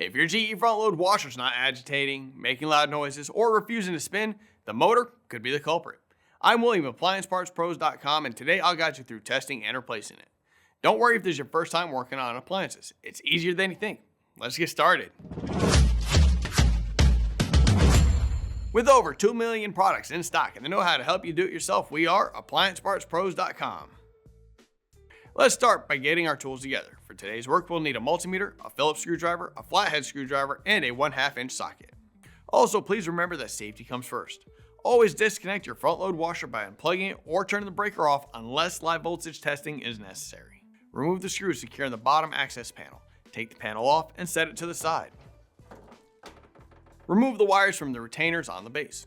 If your GE front load washer is not agitating, making loud noises, or refusing to spin, the motor could be the culprit. I'm William of AppliancePartsPros.com, and today I'll guide you through testing and replacing it. Don't worry if this is your first time working on appliances. It's easier than you think. Let's get started. With over 2 million products in stock and the know-how to help you do it yourself, we are AppliancePartsPros.com. Let's start by getting our tools together. For today's work, we'll need a multimeter, a Phillips screwdriver, a flathead screwdriver, and a 1/2 inch socket. Also, please remember that safety comes first. Always disconnect your front load washer by unplugging it or turning the breaker off unless live voltage testing is necessary. Remove the screws securing the bottom access panel. Take the panel off and set it to the side. Remove the wires from the retainers on the base.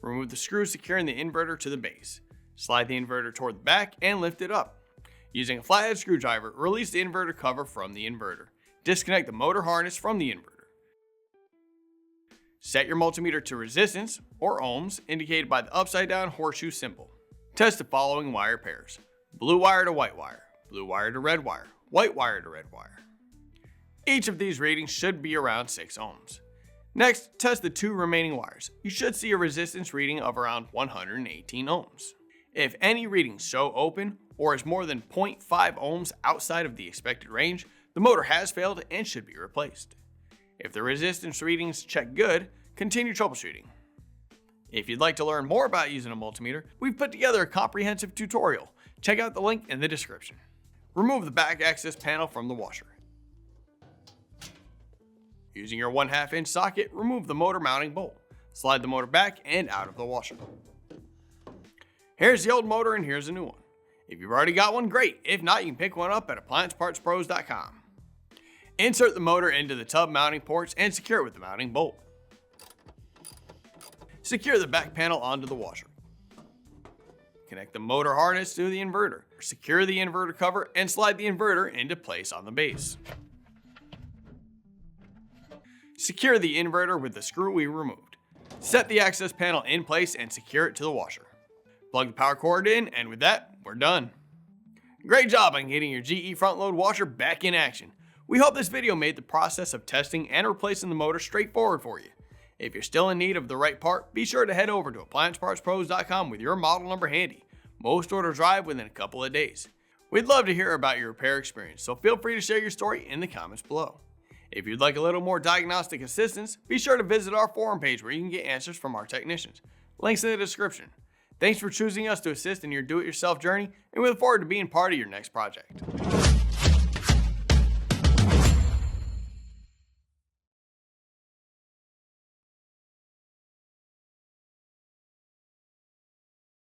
Remove the screws securing the inverter to the base. Slide the inverter toward the back and lift it up. Using a flathead screwdriver, release the inverter cover from the inverter. Disconnect the motor harness from the inverter. Set your multimeter to resistance, or ohms, indicated by the upside down horseshoe symbol. Test the following wire pairs: blue wire to white wire, blue wire to red wire, white wire to red wire. Each of these readings should be around 6 ohms. Next, test the 2 remaining wires. You should see a resistance reading of around 118 ohms. If any readings show open or is more than 0.5 ohms outside of the expected range, the motor has failed and should be replaced. If the resistance readings check good, continue troubleshooting. If you'd like to learn more about using a multimeter, we've put together a comprehensive tutorial. Check out the link in the description. Remove the back access panel from the washer. Using your 1/2 inch socket, remove the motor mounting bolt. Slide the motor back and out of the washer. Here's the old motor and here's a new one. If you've already got one, great. If not, you can pick one up at AppliancePartsPros.com. Insert the motor into the tub mounting ports and secure it with the mounting bolt. Secure the back panel onto the washer. Connect the motor harness to the inverter. Secure the inverter cover and slide the inverter into place on the base. Secure the inverter with the screw we removed. Set the access panel in place and secure it to the washer. Plug the power cord in, and with that, we're done. Great job on getting your GE front load washer back in action. We hope this video made the process of testing and replacing the motor straightforward for you. If you're still in need of the right part, be sure to head over to AppliancePartsPros.com with your model number handy. Most orders arrive within a couple of days. We'd love to hear about your repair experience, so feel free to share your story in the comments below. If you'd like a little more diagnostic assistance, be sure to visit our forum page where you can get answers from our technicians. Links in the description. Thanks for choosing us to assist in your do-it-yourself journey, and we look forward to being part of your next project.